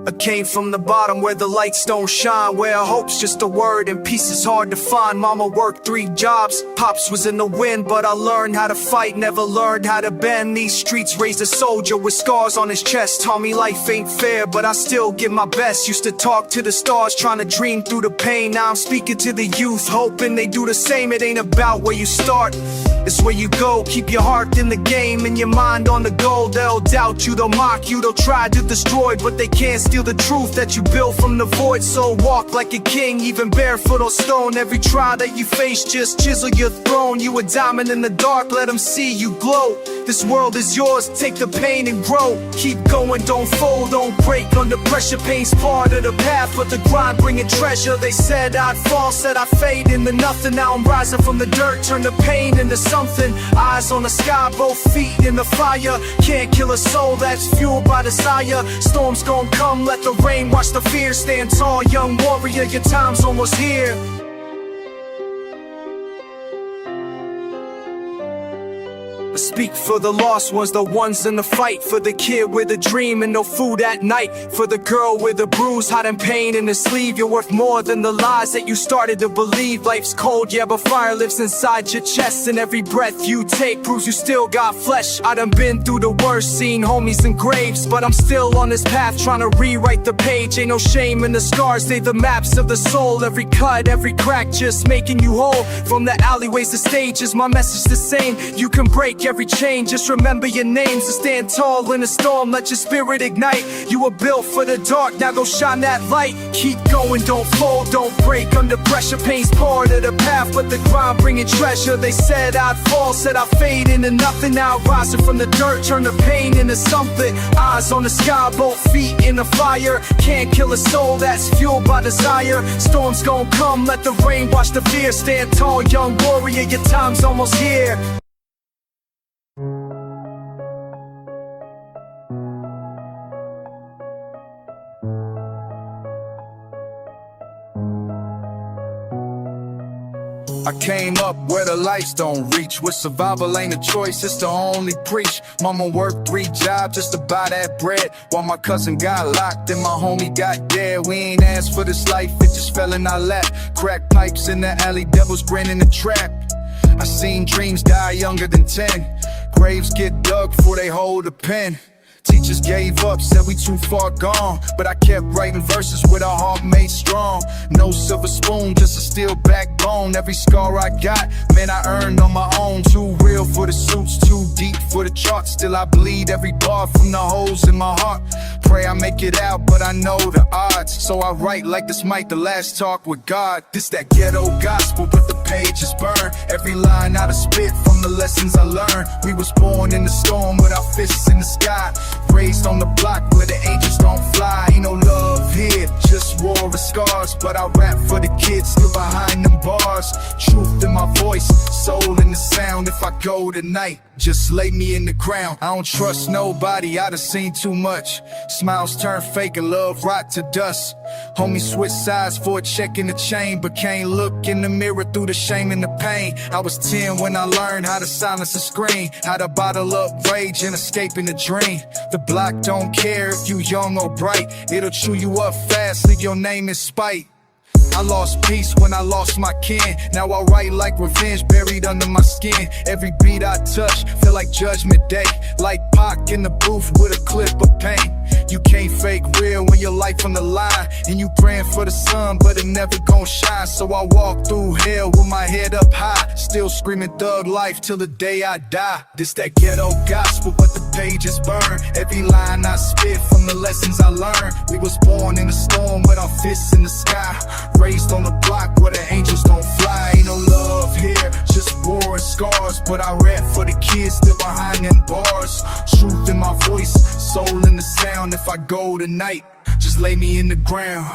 I came from the bottom where the lights don't shine, where hope's just a word and peace is hard to find. Mama worked 3 jobs, Pops was in the wind, but I learned how to fight, never learned how to bend. These streets raised a soldier with scars on his chest. Taught me life ain't fair, but I still give my best. Used to talk to the stars, trying to dream through the pain. Now I'm speaking to the youth, hoping they do the same. It ain't about where you start, it's where you go. Keep your heart in the game and your mind on the goal. They'll doubt you, they'll mock you, they'll try to destroy, but they can't steal the truth that you built from the void. So walk like a king, even barefoot or stone. Every trial that you face, just chisel your throne. You a diamond in the dark, let them see you glow. This world is yours, take the pain and grow. Keep going, don't fold, don't break under pressure. Pain's part of the path, but the grind bringing treasure. They said I'd fall, said I'd fade into nothing. Now I'm rising from the dirt, turn the pain into something. Eyes on the sky, both feet in the fire. Can't kill a soul that's fueled by desire. Storms gon' come, let the rain wash the fear. Stand tall, young warrior, your time's almost here. Speak for the lost ones, the ones in the fight. For the kid with a dream and no food at night. For the girl with a bruise, hiding pain in the sleeve. You're worth more than the lies that you started to believe. Life's cold, yeah, but fire lives inside your chest. And every breath you take proves you still got flesh. I done been through the worst, seen homies in graves, but I'm still on this path, trying to rewrite the page. Ain't no shame in the scars, they the maps of the soul. Every cut, every crack, just making you whole. From the alleyways to stages, my message the same. You can break break every chain. Just remember your names and stand tall in a storm. Let your spirit ignite. You were built for the dark, now go shine that light. Keep going, don't fall, don't break under pressure. Pain's part of the path, but the grind bringing treasure. They said I'd fall, said I'd fade into nothing. Now rising from the dirt, turn the pain into something. Eyes on the sky, both feet in the fire. Can't kill a soul that's fueled by desire. Storms gon' come, let the rain wash the fear. Stand tall, young warrior, your time's almost here. I came up where the lights don't reach, where survival ain't a choice, it's the only preach. Mama worked 3 jobs just to buy that bread, while my cousin got locked and my homie got dead. We ain't asked for this life, it just fell in our lap. Crack pipes in the alley, devils grin in the trap. I seen dreams die younger than 10. Graves get dug before they hold a pen. Teachers gave up, said we too far gone, but I kept writing verses with a heart made strong. No silver spoon, just a steel backbone. Every scar I got, man, I earned on my own. Too real for the suits, too deep for the charts. Still I bleed every bar from the holes in my heart. Pray I make it out, but I know the odds, so I write like this might the last talk with God. This that ghetto gospel, but the pages burn. Every line out of spit from the lessons I learned. We was born in the storm with our fists in the sky. Raised on the block where the angels don't fly. Ain't no love here, just war and scars. But I rap for the kids still behind them bars. Truth in my voice, soul in the sound. If I go tonight, just lay me in the ground. I don't trust nobody, I done seen too much. Smiles turn fake and love rot to dust. Homie switch sides for a check in the chain, but can't look in the mirror through the shame and the pain. I was 10 when I learned how to silence a screen, how to bottle up rage and escape in a dream. The block don't care if you young or bright, it'll chew you up fast, leave your name in spite. I lost peace when I lost my kin. Now I write like revenge buried under my skin. Every beat I touch feel like Judgment Day, like Pac in the booth with a clip of pain. You can't fake real when your life on the line, and you praying for the sun, but it never gon' shine. So I walk through hell with my head up high, still screaming thug life till the day I die. This that ghetto gospel, but the pages burn. Every line I spit from the lessons I learned. We was born in a storm with our fists in the sky. Raised on the block where the angels don't fly. Ain't no love here, just war and scars. But I rap for the kids still behind them bars. Truth in my voice, soul in the sound. If I go tonight, just lay me in the ground.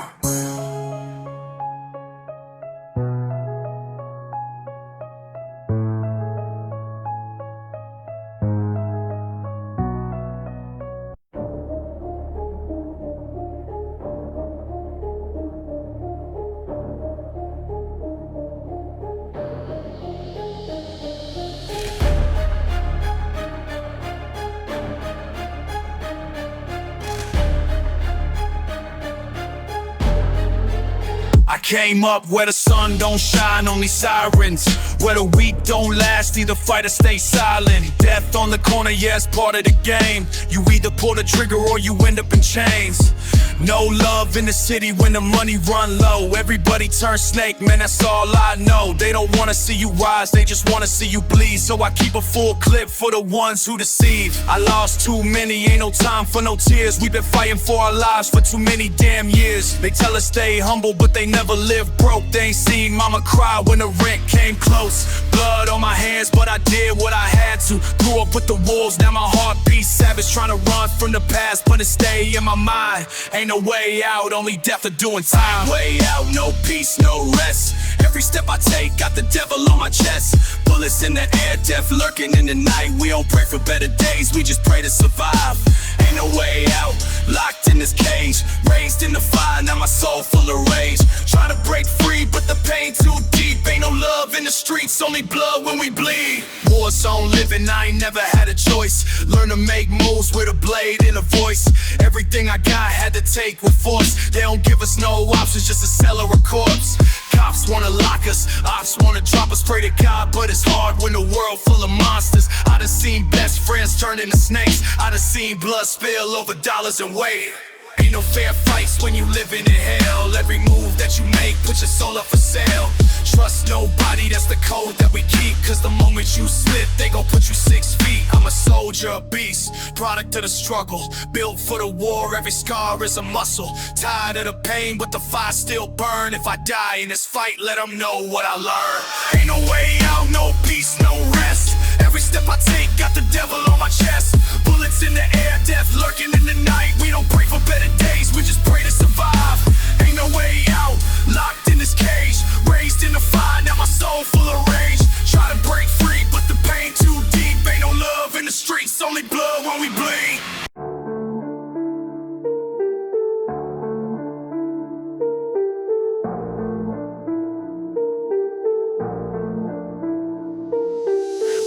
I came up where the sun don't shine, only sirens. Where the weak don't last, either fight or stay silent. Death on the corner, yeah, it's part of the game. You either pull the trigger or you end up in chains. No love in the city when the money run low. Everybody turns snake, man, that's all I know. They don't wanna see you rise, they just wanna see you bleed. So I keep a full clip for the ones who deceive. I lost too many, ain't no time for no tears. We've been fighting for our lives for too many damn years. They tell us stay humble, but they never live broke. They ain't seen mama cry when the rent came close. Blood on my hands, but I did what I had to. Grew up with the wolves, now my heart beats savage. Trying to run from the past, but it stay in my mind. Ain't no way out, only death or doing time. Way out, no peace, no rest. Every step I take, got the devil on my chest. Bullets in the air, death lurking in the night. We don't pray for better days, we just pray to survive. Ain't no way out, locked in this cage. Raised in the fire, now my soul full of rage. Trying to break free, but the pain too deep. Ain't no love in the streets, only blood when we bleed. War zone living, I ain't never had a choice. Learn to make moves with a blade and a voice. Everything I got had to take with force. They don't give us no options, just a cell or a corpse. Cops wanna lock us, ops wanna drop us. Pray to God, but it's hard when the world full of monsters. I done seen best friends turn into snakes. I done seen blood spill over dollars and weight. Ain't no fair fights when you living in hell. Every move that you make, put your soul up for sale. Trust nobody, that's the code that we keep. Cause the moment you slip, they gon' put you 6 feet. I'm a soldier, a beast, product of the struggle. Built for the war, every scar is a muscle. Tired of the pain, but the fire still burn. If I die in this fight, let them know what I learned. Ain't no way out, no peace, no rest. Every step I take, got the devil on my chest. Bullets in the air, death lurking in the night. We don't pray for better days, we just pray to survive. Ain't no way out, locked in this cage. Raised in the fire, now my soul full of rage. Try to break free, but the pain too deep. Ain't no love in the streets, only blood when we bleed.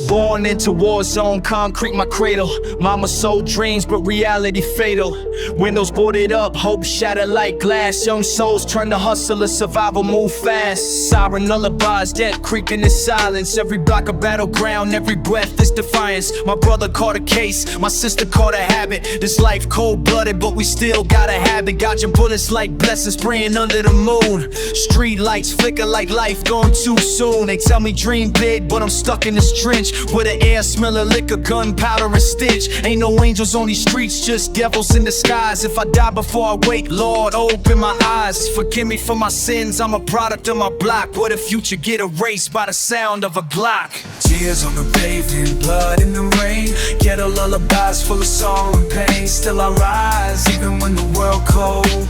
Born into war zone, concrete my cradle. Mama sold dreams, but reality fatal. Windows boarded up, hope shattered like glass. Young souls turn to hustlers, survival move fast. Siren lullabies, death creeping in silence. Every block a battleground, every breath is defiance. My brother caught a case, my sister caught a habit. This life cold-blooded, but we still gotta have it. Got your bullets like blessings praying under the moon. Street lights flicker like life gone too soon. They tell me dream big, but I'm stuck in this trench. Where the air smell of liquor, gunpowder and stench. Ain't no angels on these streets, just devils in disguise. If I die before I wake, Lord, open my eyes. Forgive me for my sins, I'm a product of my block. What if future get erased by the sound of a Glock? Tears on the pavement, blood in the rain. Ghetto lullabies full of sorrow and pain. Still I rise, even when the world cold.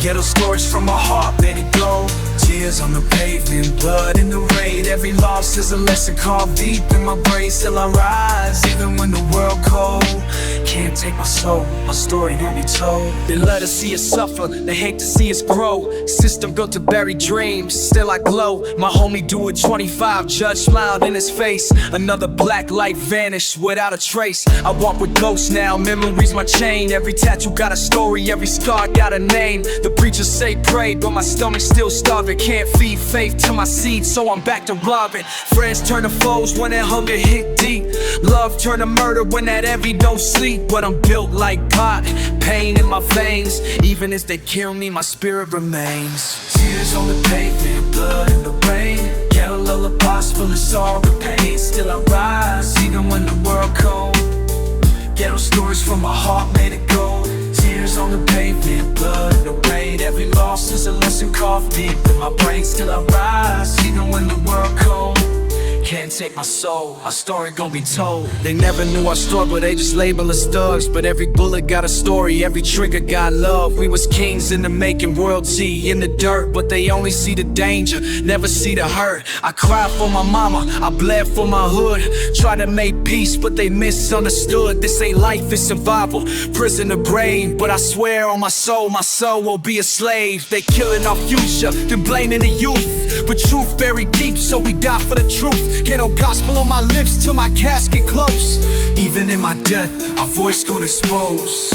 Ghetto stories from my heart, let it go. Tears on the pavement, blood in the rain. Every loss is a lesson carved deep in my brain. Still I rise, even when the world cold. Can't take my soul, my story won't be told. They let us see us suffer, they hate to see us grow. System built to bury dreams, still I glow. My homie do it 25, judge smiled in his face. Another black light vanished without a trace. I walk with ghosts now, memories my chain. Every tattoo got a story, every scar got a name. The preachers say pray, but my stomach's still starving. Can't feed faith to my seed, so I'm back to robbing. Friends turn to foes when that hunger hit deep. Love turn to murder when that envy don't sleep. But I'm built like pot, pain in my veins. Even as they kill me, my spirit remains. Tears on the pavement, blood in the rain. Ghetto lullabies full of sorrow and pain. Still I rise, even when the world cold. Ghetto stories from my heart made it gold. Tears on the pavement, blood in the rain. Every loss is a lesson carved deep in my brain. Still I rise, even when the world cold. Can't take my soul, our story gon' be told. They never knew our struggle, they just label us thugs. But every bullet got a story, every trigger got love. We was kings in the making, royalty in the dirt. But they only see the danger, never see the hurt. I cried for my mama, I bled for my hood. Tried to make peace, but they misunderstood. This ain't life, it's survival, prison the brain. But I swear on my soul won't be a slave. They killing our future, then blaming the youth. But truth buried deep, so we die for the truth. Get no gospel on my lips till my casket close. Even in my death, our voice gon' expose.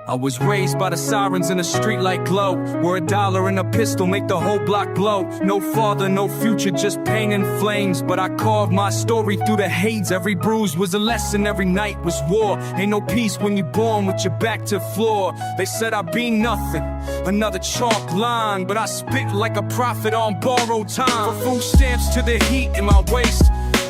I was raised by the sirens in a street like glow, where $1 and a pistol make the whole block blow. No father, no future, just pain and flames. But I carved my story through the haze. Every bruise was a lesson, every night was war. Ain't no peace when you're born with your back to the floor. They said I'd be nothing, another chalk line. But I spit like a prophet on borrowed time. From food stamps to the heat in my waist,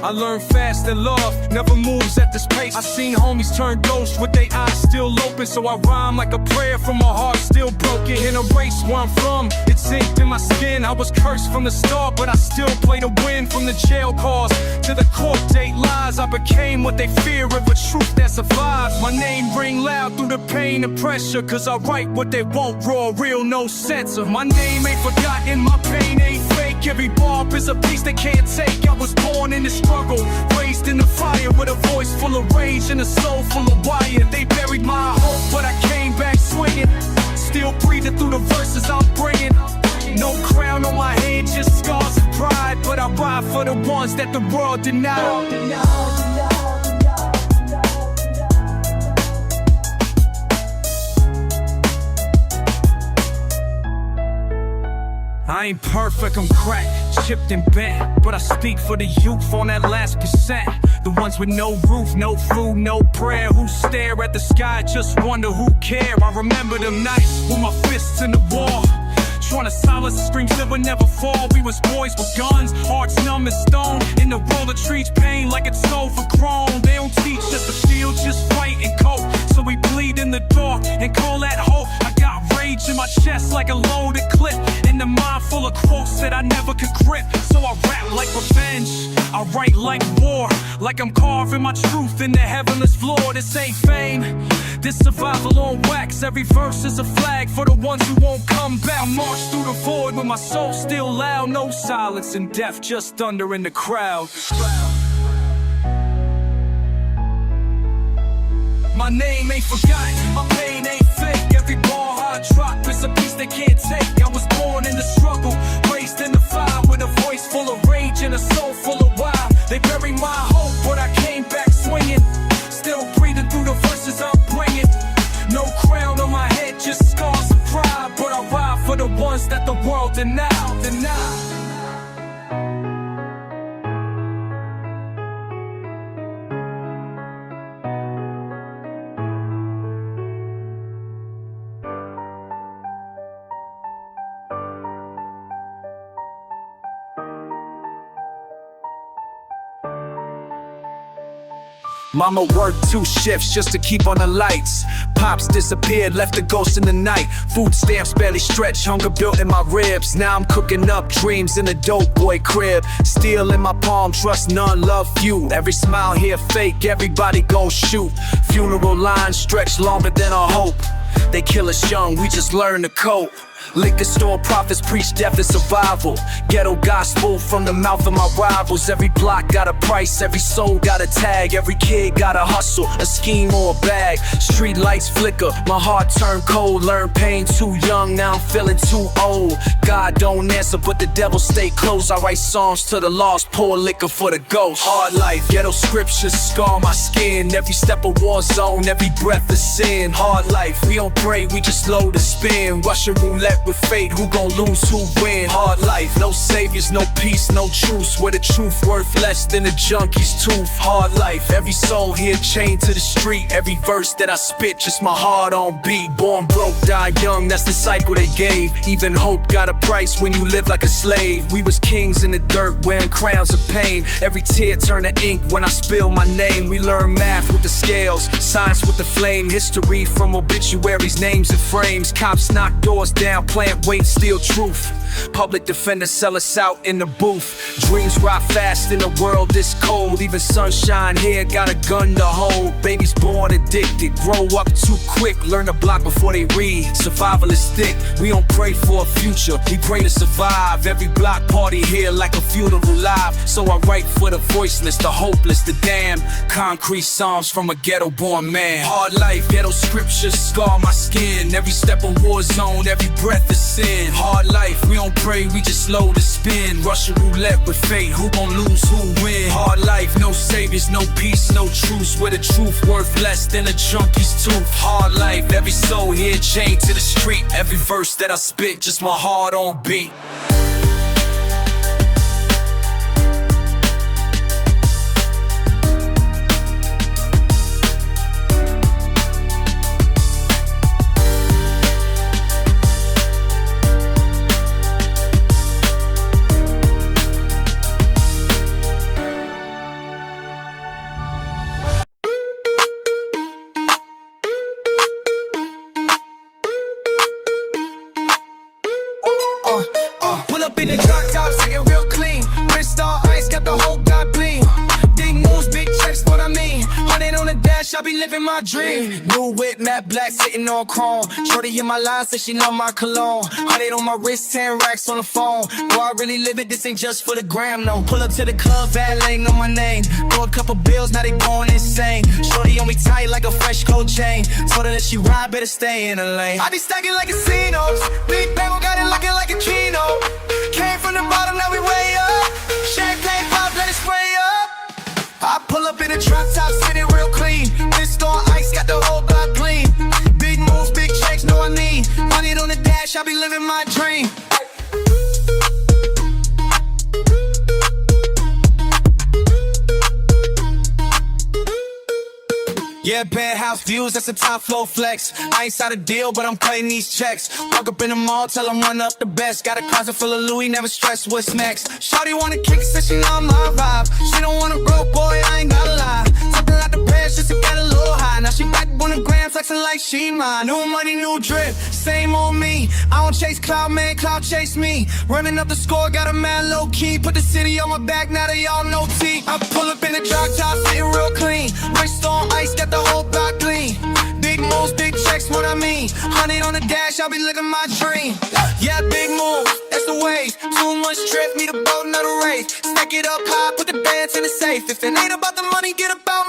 I learned fast that love never moves at this pace. I seen homies turn ghosts with their eyes still open. So I rhyme like a prayer from a heart still broken. In a race where I'm from, it's inked in my skin. I was cursed from the start, but I still play to win. From the jail calls to the court date lies, I became what they fear of a truth that survives. My name ring loud through the pain and pressure, cause I write what they want, raw, real, no censor. My name ain't forgotten, my pain ain't fake. fake. Every bar is a piece they can't take. I was born in the struggle, raised in the fire, with a voice full of rage and a soul full of wire. They buried my hope, but I came back swinging. Still breathing through the verses I'm bringing. No crown on my head, just scars of pride. But I ride for the ones that the world denied. I ain't perfect, I'm cracked, chipped and bent, but I speak for the youth on that last percent. The ones with no roof, no food, no prayer, who stare at the sky, just wonder who care. I remember them nights with my fists in the wall, trying to silence the screams that would never fall. We was boys with guns, hearts numb as stone. In the world that treats pain like it's overgrown. They don't teach us to feel, just fight and cope. So we bleed in the dark and call that hope. I got rage in my chest like a loaded clip, and a mind full of quotes that I never could grip. So I rap like revenge, I write like war, like I'm carving my truth in the heavenless floor. This ain't fame, this survival on wax. Every verse is a flag for the ones who won't come back. March through the void with my soul still loud. No silence and death, just thunder in the crowd. My name ain't forgotten, my pain ain't fake. Every bar I drop is a piece they can't take. I was born in the struggle, raised in the fire, with a voice full of rage and a soul full of wild. They buried my hope, but I came back swinging. Still breathing through the verses I'm bringing. No crown on my head, just scars of pride. But I ride for the ones that the world denied. Mama worked 2 shifts just to keep on the lights. Pops disappeared, left a ghost in the night. Food stamps barely stretch, hunger built in my ribs. Now I'm cooking up dreams in a dope boy crib. Steel in my palm, trust none, love few. Every smile here fake, everybody go shoot. Funeral lines stretch longer than our hope. They kill us young, we just learn to cope. Liquor store prophets preach death is survival. Ghetto gospel from the mouth of my rivals. Every block got a price, every soul got a tag. Every kid got a hustle, a scheme or a bag. Street lights flicker, my heart turned cold. Learned pain too young, now I'm feeling too old. God don't answer, but the devil stay close. I write songs to the lost, pour liquor for the ghost. Hard life, ghetto scriptures scar my skin. Every step a war zone, every breath a sin. Hard life, we don't pray, we just load to spin. Russian roulette with fate, who gon' lose, who win? Hard life, no saviors, no peace, no truce. Where the truth worth less than a junkie's tooth. Hard life, every soul here chained to the street. Every verse that I spit, just my heart on beat. Born broke, died young, that's the cycle they gave. Even hope got a price when you live like a slave. We was kings in the dirt, wearing crowns of pain. Every tear turned to ink when I spill my name. We learn math with the scales, science with the flame. History from obituaries, names and frames. Cops knock doors down, plant weight, steal truth. Public defenders sell us out in the booth. Dreams rot fast in a world this cold. Even sunshine here got a gun to hold. Babies born addicted, grow up too quick. Learn to block before they read. Survival is thick, we don't pray for a future, we pray to survive. Every block party here like a funeral live. So I write for the voiceless, the hopeless, the damned. Concrete psalms from a ghetto born man. Hard life, ghetto scriptures scar my skin. Every step a war zone, every breath is sin. Hard life, we don't pray, we just load to spin. Russian roulette with fate, who gon' lose, who win? Hard life, no saviors, no peace, no truce. Where the truth worth less than a junkie's tooth. Hard life, every soul here chained to the street. Every verse that I spit, just my heart on beat. Pull up in the drop top, sitting real clean. Crystal ice, got the whole god bling. Big moves, big checks, what I mean. 100 on the dash, I be living my dream. New whip, matte black, sitting on chrome. Shorty hit my line, said she love my cologne. 100 on my wrist, 10 racks on the phone. Boy, I really live it, this ain't just for the gram, no. Pull up to the club, valet, know my name. Throw a couple bills, now they going insane. Shorty on me tight like a fresh gold chain. Told her that she ride, better stay in the lane. I be stacking like casinos. Big bang, got it looking like a Kino. Came from the bottom, now we way up. Champagne pop, let it spray up. I pull up in a drop top, sitting real clean. This on ice, got the whole block clean. Big moves, big checks, know I need. 100 on the dash, I be living my dream. Yeah, penthouse views, that's a top floor flex. I ain't signed a deal, but I'm cutting these checks. Walk up in the mall, tell them run up the best. Got a closet full of Louis, never stress what's next. Shawty wanna kick, said she know my vibe. She don't want a broke boy, I ain't gotta lie. Something like the past, just to get a little high. Now she back on the gram, flexing like she mine. New money, new drip, same on me. I don't chase cloud, man, cloud chase me. Running up the score, got a man low key. Put the city on my back, now they all know T. I pull up in the drop top, sitting real clean. Wrist on ice, got the whole block clean. Big moves, big checks, what I mean. 100 on the dash, I'll be living my dream. Yeah, big moves, that's the wave. Too much trip, need a boat, not a race. Stack it up high, put the bands in the safe. If it ain't about the money, get about